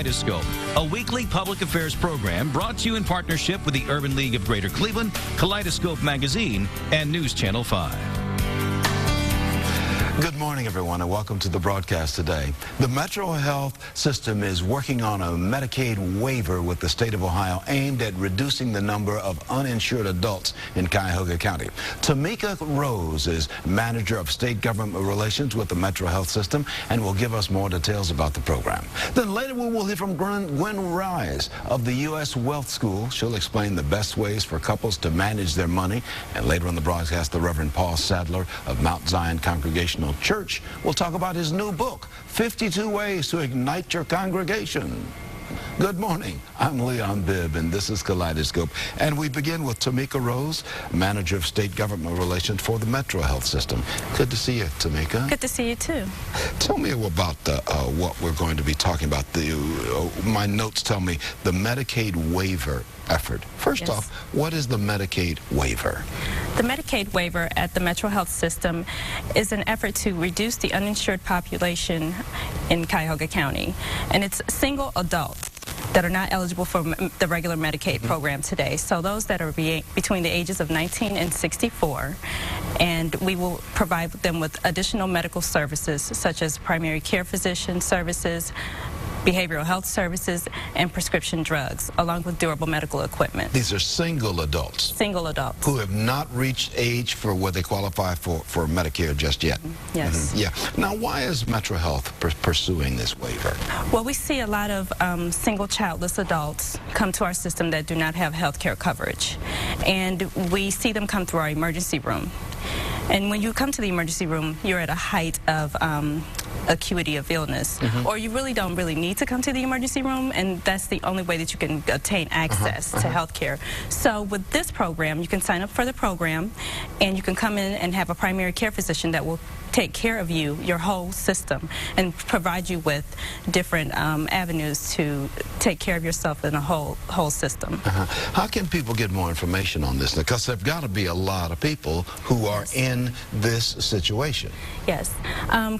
Kaleidoscope, a weekly public affairs program brought to you in partnership with the Urban League of Greater Cleveland, Kaleidoscope Magazine, and News Channel 5. Good morning, everyone, and welcome to the broadcast today. The MetroHealth system is working on a Medicaid waiver with the state of Ohio aimed at reducing the number of uninsured adults in Cuyahoga County. Tamika Rose is manager of state government relations with the MetroHealth system and will give us more details about the program. Then later we will hear from Gwen Rise of the U.S. Wealth School. She'll explain the best ways for couples to manage their money. And later on the broadcast, the Reverend Paul Sadler of Mount Zion Congregational Church will talk about his new book, 52 Ways to Ignite Your Congregation. Good morning. I'm Leon Bibb, and this is Kaleidoscope. And we begin with Tamika Rose, manager of state government relations for the MetroHealth system. Good to see you, Tamika. Good to see you, too. Tell me about what we're going to be talking about. My notes tell me the Medicaid waiver effort. First off, what is the Medicaid waiver? The Medicaid waiver at the MetroHealth system is an effort to reduce the uninsured population in Cuyahoga County. And it's single adults that are not eligible for the regular Medicaid program today. So those that are between the ages of 19 and 64, and we will provide them with additional medical services such as primary care physician services, behavioral health services, and prescription drugs, along with durable medical equipment. These are single adults? Single adults. Who have not reached age for where they qualify for Medicare just yet? Yes. Yeah. Now, why is MetroHealth pursuing this waiver? Well, we see a lot of single childless adults come to our system that do not have health care coverage. And we see them come through our emergency room. And when you come to the emergency room, you're at a height of acuity of illness, or you really don't need to come to the emergency room, and that's the only way that you can obtain access to health care. So with this program, you can sign up for the program, and you can come in and have a primary care physician that will take care of you, your whole system, and provide you with different avenues to take care of yourself in a whole system. How can people get more information on this? Because there've got to be a lot of people who are in this situation. Yes.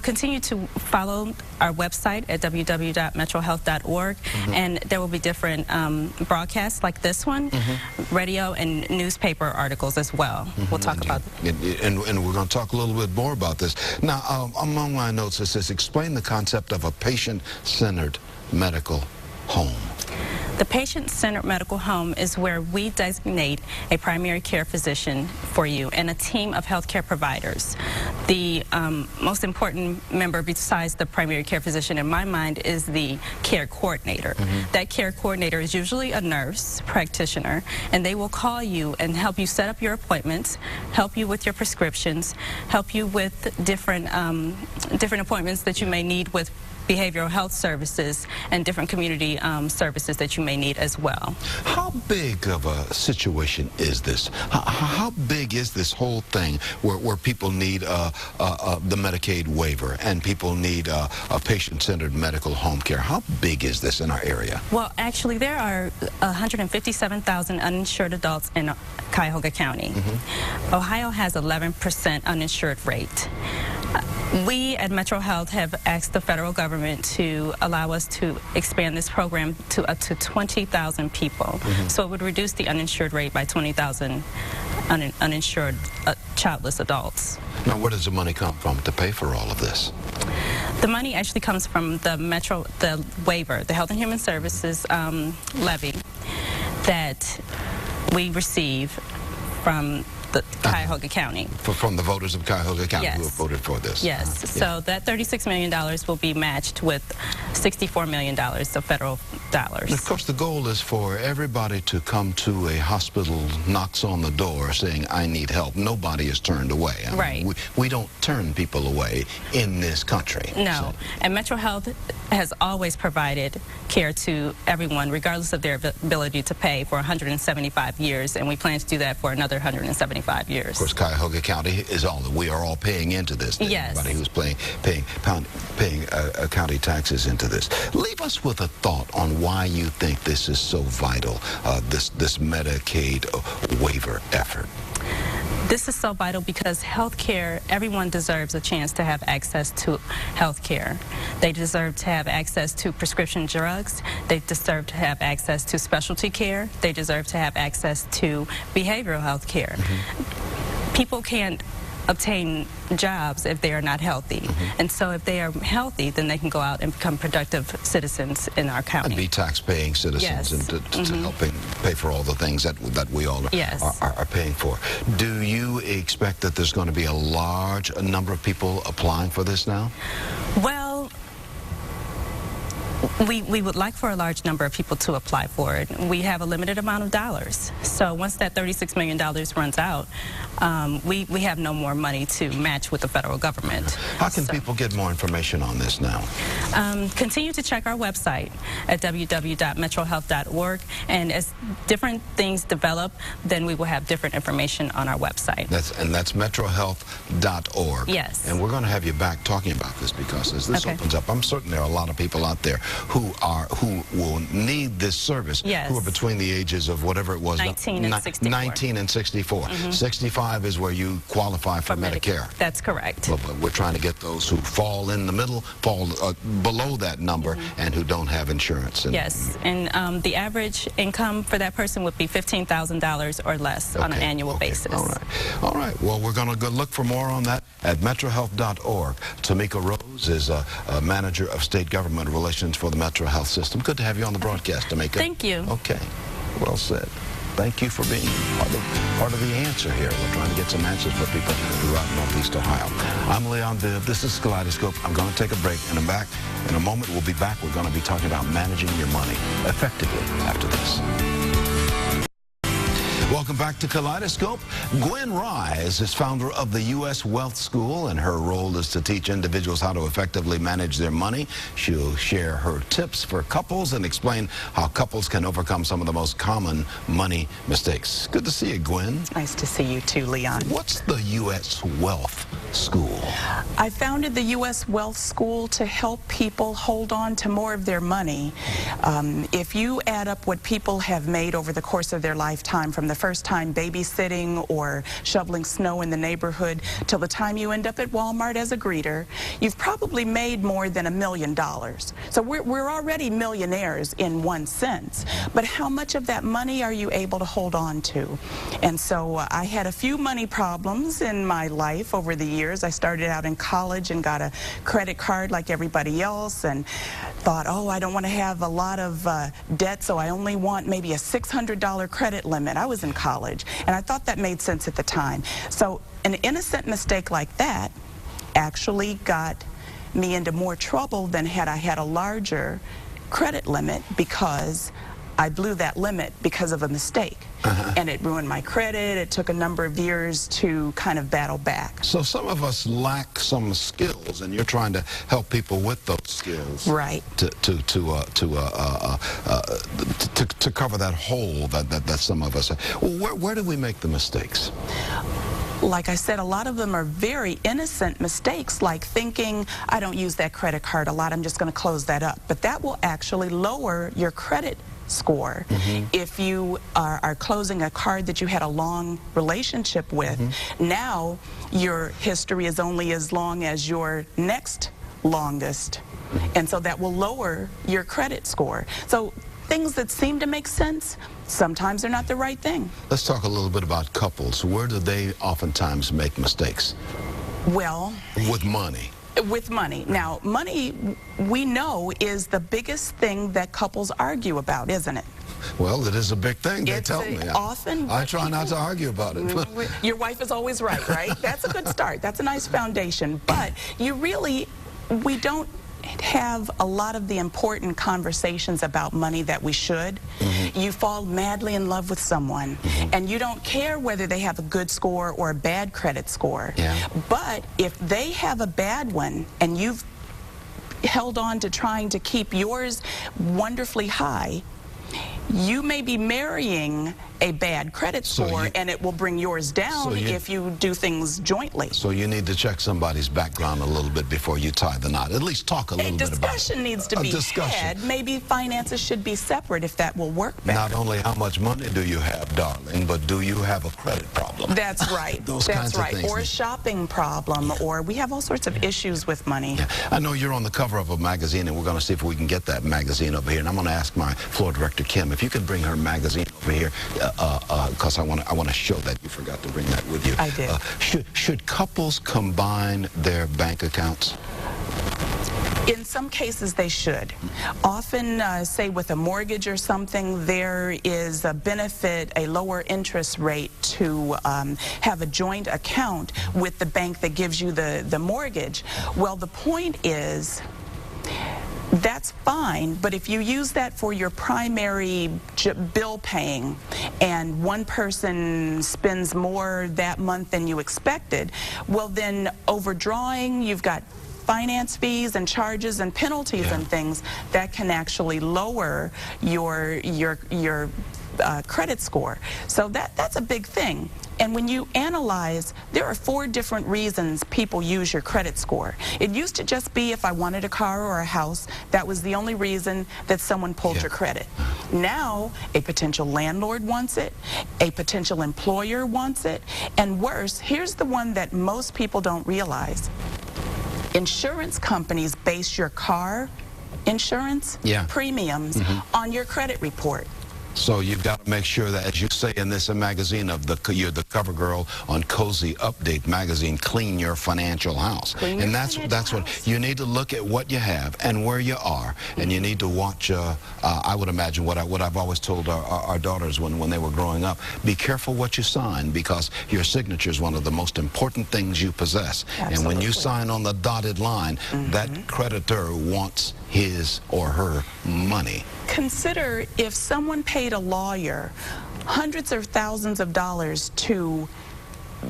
Continue to follow our website at www.metrohealth.org, and there will be different broadcasts like this one, radio and newspaper articles as well. We'll talk about and we're going to talk a little bit more about this. Now, among my notes, it says, explain the concept of a patient-centered medical home. The patient-centered medical home is where we designate a primary care physician for you and a team of healthcare providers. The most important member besides the primary care physician in my mind is the care coordinator. That care coordinator is usually a nurse practitioner, and they will call you and help you set up your appointments, help you with your prescriptions, help you with different appointments that you may need with behavioral health services and different community services that you may need as well. How big of a situation is this? How big is this whole thing where people need the Medicaid waiver and people need a patient-centered medical home care? How big is this in our area? Well, actually, there are 157,000 uninsured adults in Cuyahoga County. Ohio has 11% uninsured rate. We at MetroHealth have asked the federal government to allow us to expand this program to up to 20,000 people. So it would reduce the uninsured rate by 20,000 uninsured childless adults. Now, where does the money come from to pay for all of this? The money actually comes from the waiver, the Health and Human Services levy that we receive from the Cuyahoga County. From the voters of Cuyahoga County who have voted for this. Yes. So that $36 million will be matched with $64 million of federal dollars. And of course, the goal is for everybody to come to a hospital, knocks on the door saying, I need help. Nobody is turned away. I mean, we don't turn people away in this country. No. And MetroHealth has always provided care to everyone, regardless of their ability to pay, for 175 years, and we plan to do that for another 175 years. Of course, Cuyahoga County is we are all paying into this. Yes. Everybody who's paying county taxes into this. Leave us with a thought on why you think this is so vital, this Medicaid waiver effort. This is so vital because healthcare, everyone deserves a chance to have access to healthcare. They deserve to have access to prescription drugs. They deserve to have access to specialty care. They deserve to have access to behavioral health care. People can't obtain jobs if they are not healthy. And so if they are healthy, then they can go out and become productive citizens in our county. And be tax-paying citizens. Yes. And to helping pay for all the things that we all are paying for. Do you expect that there's going to be a large number of people applying for this now? Well, we would like for a large number of people to apply for it. We have a limited amount of dollars. So once that $36 million runs out, we have no more money to match with the federal government. How can people get more information on this now? Continue to check our website at www.metrohealth.org, and as different things develop, then we will have different information on our website. That's metrohealth.org. Yes. And we're going to have you back talking about this, because as this opens up, I'm certain there are a lot of people out there who will need this service, who are between the ages of whatever it was, 19 and 64. 19 and 64. 65 is where you qualify for Medicare. That's correct. But we're trying to get those who fall in the middle, fall below that number, and who don't have insurance. Yes, and the average income for that person would be $15,000 or less on an annual basis. All right. Well, we're going to go look for more on that at metrohealth.org. Tamika Rose is a manager of state government relations for the Metro Health System. Good to have you on the broadcast, Tamika. Thank you. Okay. Well said. Thank you for being part of the answer here. We're trying to get some answers for people throughout Northeast Ohio. I'm Leon Bibb. This is Kaleidoscope. I'm going to take a break, and I'm back. In a moment, we'll be back. We're going to be talking about managing your money effectively after this. Welcome back to Kaleidoscope. Gwen Rise is founder of the U.S. Wealth School, and her role is to teach individuals how to effectively manage their money. She'll share her tips for couples and explain how couples can overcome some of the most common money mistakes. Good to see you, Gwen. Nice to see you too, Leon. What's the U.S. Wealth School? I founded the U.S. Wealth School to help people hold on to more of their money. If you add up what people have made over the course of their lifetime, from the first time babysitting or shoveling snow in the neighborhood till the time you end up at Walmart as a greeter, you've probably made more than $1 million. So we're already millionaires in one sense, but how much of that money are you able to hold on to? And so I had a few money problems in my life over the years. I started out in college and got a credit card like everybody else, and thought, oh, I don't want to have a lot of debt, so I only want maybe a $600 credit limit. I was in college, and I thought that made sense at the time. So an innocent mistake like that actually got me into more trouble than had I had a larger credit limit, because I blew that limit because of a mistake. And it ruined my credit. It took a number of years to kind of battle back. So some of us lack some skills, and you're trying to help people with those skills, right? To cover that hole that some of us have. Well, where do we make the mistakes? Like I said, a lot of them are very innocent mistakes, like thinking, I don't use that credit card a lot, I'm just going to close that up. But that will actually lower your credit score. If you are closing a card that you had a long relationship with, now your history is only as long as your next longest, and so that will lower your credit score. So things that seem to make sense, sometimes they're not the right thing. Let's talk a little bit about couples. Where do they oftentimes make mistakes? Well, with money. With money. Now, money, we know, is the biggest thing that couples argue about, isn't it? Well, it is a big thing, they tell me. Often. I try not to argue about it. Your wife is always right, right? That's a good start. That's a nice foundation. But we don't have a lot of the important conversations about money that we should. You fall madly in love with someone, and you don't care whether they have a good score or a bad credit score. But if they have a bad one and you've held on to trying to keep yours wonderfully high, you may be marrying a bad credit score, and it will bring yours down if you do things jointly. So you need to check somebody's background a little bit before you tie the knot. At least talk a little bit about it. A discussion needs to be had. Maybe finances should be separate if that will work better. Not only how much money do you have, darling, but do you have a credit problem? That's right. Those kinds of things. Or a shopping problem, or we have all sorts of issues with money. Yeah. I know you're on the cover of a magazine, and we're going to see if we can get that magazine over here. And I'm going to ask my floor director, Kim, if you could bring her magazine over here, because I want to show that. You forgot to bring that with you. I did. Should couples combine their bank accounts? In some cases, they should. Often, say with a mortgage or something, there is a benefit, a lower interest rate to have a joint account with the bank that gives you the mortgage. Well, the point is, that's fine, but if you use that for your primary bill paying and one person spends more that month than you expected, well then overdrawing, you've got finance fees and charges and penalties and things that can actually lower your credit score. So that's a big thing. And when you analyze, there are 4 different reasons people use your credit score. It used to just be if I wanted a car or a house, that was the only reason that someone pulled your credit. Now, a potential landlord wants it, a potential employer wants it, and worse, here's the one that most people don't realize. Insurance companies base your car insurance premiums on your credit report. So you've got to make sure that, as you say in this magazine, you're the cover girl on Cozy Update magazine, clean your financial house. And that's what you need to look at, what you have and where you are, and you need to watch. I would imagine what I've always told our daughters when they were growing up: be careful what you sign, because your signature is one of the most important things you possess. And when you sign on the dotted line, that creditor wants his or her money. Consider if someone paid a lawyer hundreds of thousands of dollars to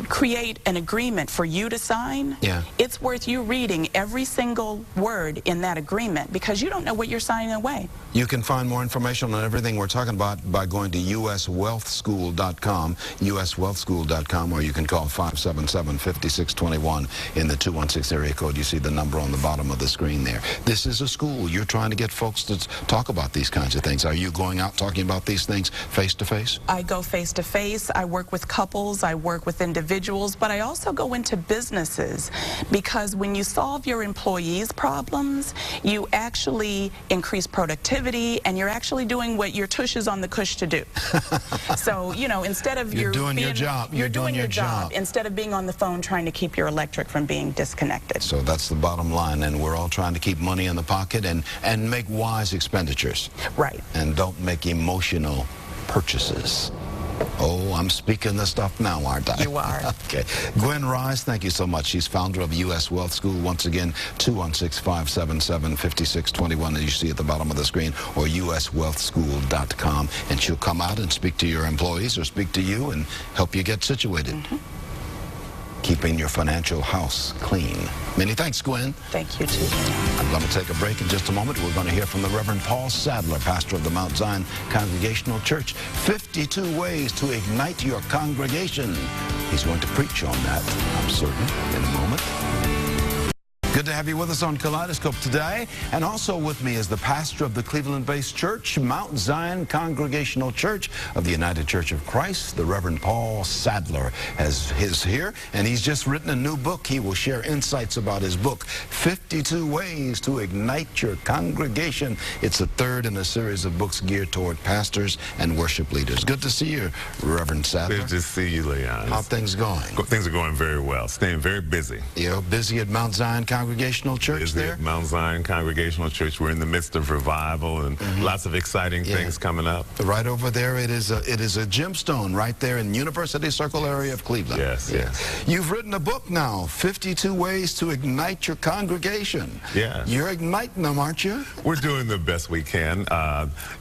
create an agreement for you to sign, it's worth you reading every single word in that agreement, because you don't know what you're signing away. You can find more information on everything we're talking about by going to uswealthschool.com, uswealthschool.com, or you can call 577-5621 in the 216 area code. You see the number on the bottom of the screen there. This is a school. You're trying to get folks to talk about these kinds of things. Are you going out talking about these things face-to-face? I go face-to-face. I work with couples. I work with individuals, but I also go into businesses, because when you solve your employees' problems, you actually increase productivity, and you're actually doing what your tush is on the cush to do. So, you know, instead of you're doing your job. You're doing your job instead of being on the phone trying to keep your electric from being disconnected. So that's the bottom line, and we're all trying to keep money in the pocket and make wise expenditures. Right. And don't make emotional purchases. Oh, I'm speaking the stuff now, aren't I? You are. Okay. Gwen Rise, thank you so much. She's founder of U.S. Wealth School. Once again, 216-577-5621, as you see at the bottom of the screen, or uswealthschool.com. And she'll come out and speak to your employees or speak to you and help you get situated. Keeping your financial house clean. Many thanks, Gwen. Thank you, too. I'm going to take a break in just a moment. We're going to hear from the Reverend Paul Sadler, pastor of the Mount Zion Congregational Church. 52 ways to ignite your congregation. He's going to preach on that, I'm certain, in a moment. Good to have you with us on Kaleidoscope today. And also with me is the pastor of the Cleveland-based church, Mount Zion Congregational Church of the United Church of Christ. The Reverend Paul Sadler is here, and he's just written a new book. He will share insights about his book, 52 Ways to Ignite Your Congregation. It's the 3rd in a series of books geared toward pastors and worship leaders. Good to see you, Reverend Sadler. Good to see you, Leon. How are things going? Things are going very well. Staying very busy. You're busy at Mount Zion Congregational Church there? At Mount Zion Congregational Church. We're in the midst of revival and lots of exciting things coming up. Right over there, it is a gemstone right there in University Circle area of Cleveland. Yes, yes. You've written a book now, 52 Ways to Ignite Your Congregation. Yeah. You're igniting them, aren't you? We're doing the best we can.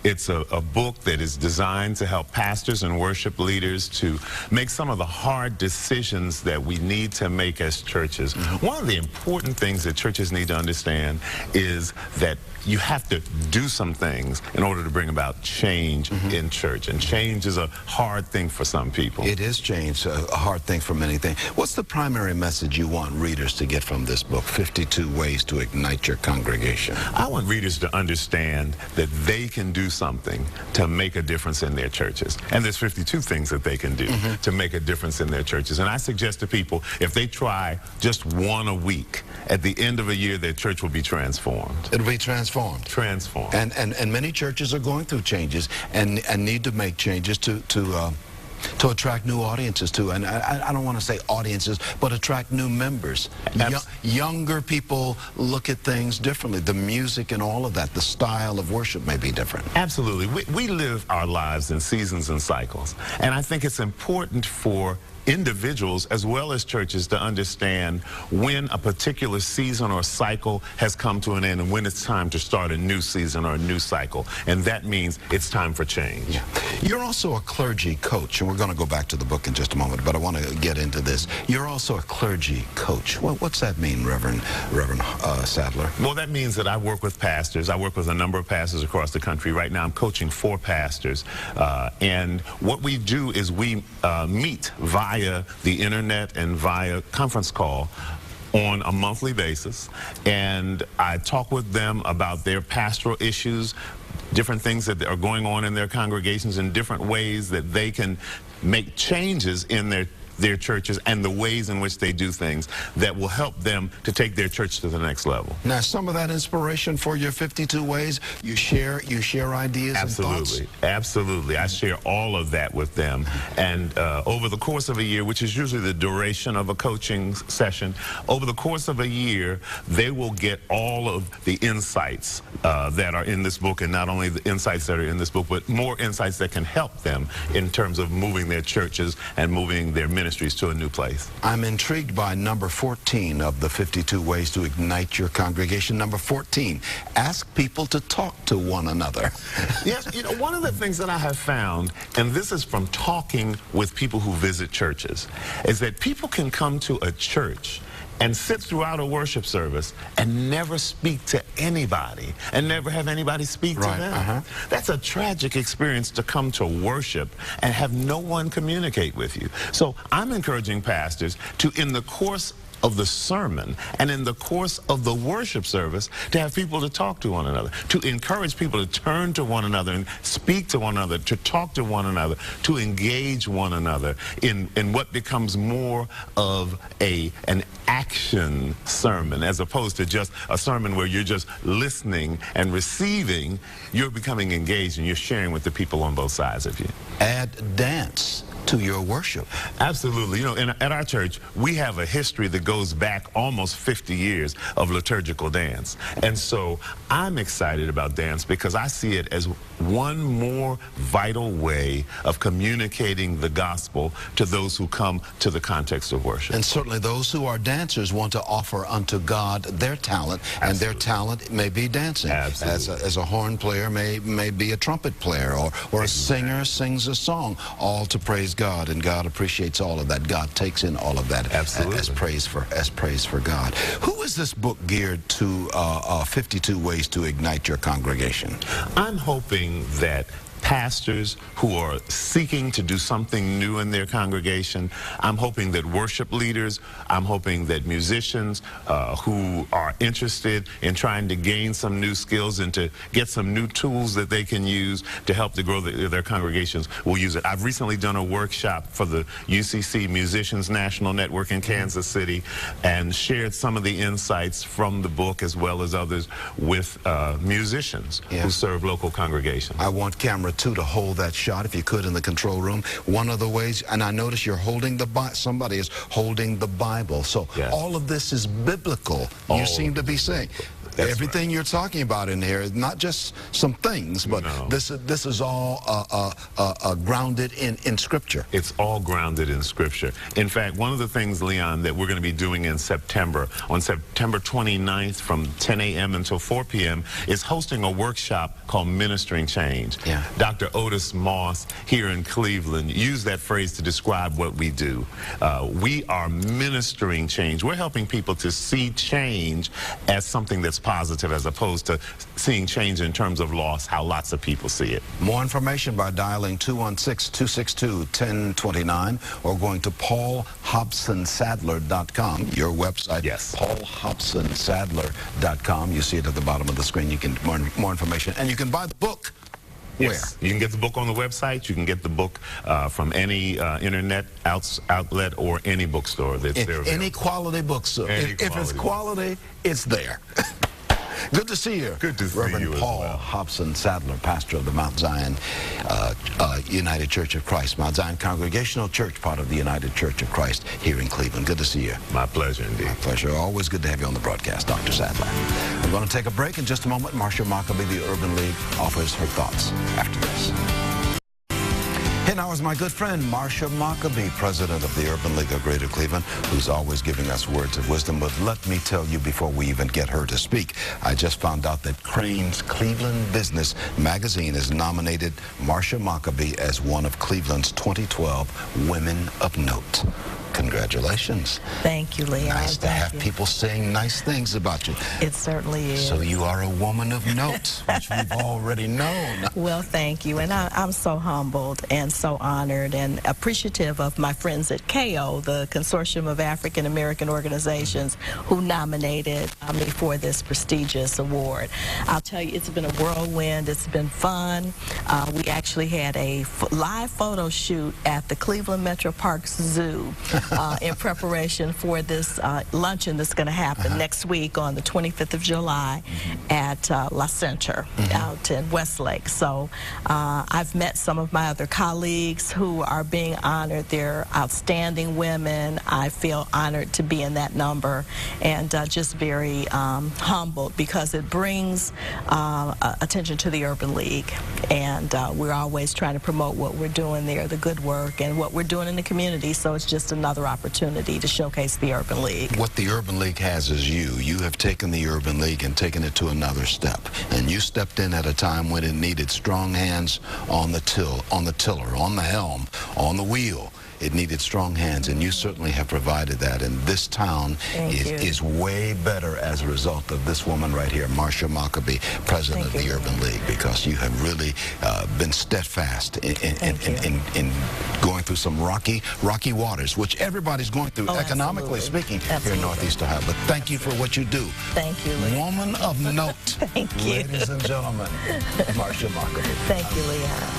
It's a book that is designed to help pastors and worship leaders to make some of the hard decisions that we need to make as churches. One of the important things that churches need to understand is that you have to do some things in order to bring about change in church. And change is a hard thing for some people. It is change, a hard thing for many things. What's the primary message you want readers to get from this book, 52 Ways to Ignite Your Congregation? I want readers to understand that they can do something to make a difference in their churches. And there's 52 things that they can do to make a difference in their churches. And I suggest to people, if they try just one a week, at the end of a year, their church will be transformed. It'll be transformed. Transformed. And many churches are going through changes and need to make changes to attract new audiences too. And I don't want to say audiences, but attract new members. Younger people look at things differently. The music and all of that, the style of worship may be different. Absolutely. We live our lives in seasons and cycles. And I think it's important for individuals as well as churches to understand when a particular season or cycle has come to an end and when it's time to start a new season or a new cycle. And that means it's time for change. Yeah. You're also a clergy coach, and we're going to go back to the book in just a moment, but I want to get into this. You're also a clergy coach. What's that mean, Reverend Sadler? Well, that means that I work with pastors. I work with a number of pastors across the country. Right now I'm coaching 4 pastors. And what we do is we meet via the internet and via conference call on a monthly basis, and I talk with them about their pastoral issues, different things that are going on in their congregations, and different ways that they can make changes in their churches and the ways in which they do things that will help them to take their church to the next level. Now, some of that inspiration for your 52 ways, you share ideas and thoughts? Absolutely. I share all of that with them. And over the course of a year, which is usually the duration of a coaching session, over the course of a year, they will get all of the insights that are in this book, and not only the insights that are in this book, but more insights that can help them in terms of moving their churches and moving their ministries to a new place. I'm intrigued by number 14 of the 52 Ways to Ignite Your Congregation. Number 14, ask people to talk to one another. Yes, you know, one of the things that I have found, and this is from talking with people who visit churches, is that people can come to a church and sit throughout a worship service and never speak to anybody and never have anybody speak to them. That's a tragic experience, to come to worship and have no one communicate with you. So I'm encouraging pastors to, in the course of the sermon and in the course of the worship service, to have people to talk to one another, to encourage people to turn to one another and speak to one another, to talk to one another, to engage one another in what becomes more of an action sermon, as opposed to just a sermon where you're just listening and receiving. You're becoming engaged and you're sharing with the people on both sides of you. Add dance to your worship. Absolutely. You know, at our church, we have a history that goes back almost 50 years of liturgical dance. And so I'm excited about dance because I see it as one more vital way of communicating the gospel to those who come to the context of worship. And certainly those who are dancers want to offer unto God their talent, and their talent may be dancing. As a horn player may be a trumpet player, or a singer sings a song, all to praise God, and God appreciates all of that. God takes in all of that as praise for God. Who is this book geared to? 52 Ways to Ignite Your Congregation. I'm hoping that pastors who are seeking to do something new in their congregation, I'm hoping that worship leaders, I'm hoping that musicians who are interested in trying to gain some new skills and to get some new tools that they can use to help to grow their congregations will use it. I've recently done a workshop for the UCC Musicians National Network in Kansas City and shared some of the insights from the book as well as others with musicians who serve local congregations. I want camera 2 to hold that shot, if you could, in the control room. One of the ways, and I notice you're holding the Bible, somebody is holding the Bible. So all of this is biblical, you seem to be saying. Everything you're talking about in here is not just some things, but this is all grounded in Scripture. It's all grounded in Scripture. In fact, one of the things, Leon, that we're going to be doing in September, on September 29th from 10 a.m. until 4 p.m., is hosting a workshop called Ministering Change. Dr. Otis Moss here in Cleveland used that phrase to describe what we do. We are ministering change. We're helping people to see change as something that's positive as opposed to seeing change in terms of loss, how lots of people see it. More information by dialing 216-262-1029 or going to paulhobsonsadler.com, your website. Yes. paulhobsonsadler.com. You see it at the bottom of the screen. You can get more information. And you can buy the book. Yes. You can get the book on the website. You can get the book from any internet outlet or any bookstore. Any quality bookstore. If it's quality, it's there. Good to see you. Good to see Reverend you as Paul well. Hobson Sadler, pastor of the Mount Zion United Church of Christ, Mount Zion Congregational Church, part of the United Church of Christ here in Cleveland. Good to see you. My pleasure indeed. My pleasure. Always good to have you on the broadcast, Dr. Sadler. We're going to take a break in just a moment. Marcia Maccabee, the Urban League, offers her thoughts after this. Here now is my good friend, Marcia Maccabee, president of the Urban League of Greater Cleveland, who's always giving us words of wisdom. But let me tell you before we even get her to speak, I just found out that Crane's Cleveland Business magazine has nominated Marcia Maccabee as one of Cleveland's 2012 Women of Note. Congratulations. Thank you, Leon. Nice to have people saying nice things about you. It certainly is. So you are a woman of note, which we've already known. Well, thank you. And I'm so humbled and so honored and appreciative of my friends at KO, the Consortium of African American Organizations, who nominated me for this prestigious award. I'll tell you, it's been a whirlwind. It's been fun. We actually had a live photo shoot at the Cleveland Metro Parks Zoo in preparation for this luncheon that's going to happen next week on the 25th of July at La Center out in Westlake. So I've met some of my other colleagues who are being honored. They're outstanding women. I feel honored to be in that number and just very humbled because it brings attention to the Urban League. And we're always trying to promote what we're doing there, the good work, and what we're doing in the community. So it's just another opportunity to showcase the Urban League. What the Urban League has is you. You have taken the Urban League and taken it to another step. And you stepped in at a time when it needed strong hands on the tiller, on the helm, on the wheel. It needed strong hands, and you certainly have provided that. And this town is way better as a result of this woman right here, Marcia Maccabee, president of the Urban League, because you have really been steadfast in going through some rocky waters, which everybody's going through, economically speaking, here in Northeast Ohio. But thank you for what you do. Thank you, Leon. Woman of note. Thank you. Ladies and gentlemen, Marcia Maccabee. Thank you, Leon.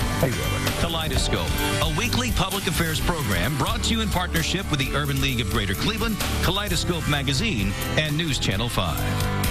Kaleidoscope, a weekly public affairs program brought to you in partnership with the Urban League of Greater Cleveland, Kaleidoscope Magazine, and News Channel 5.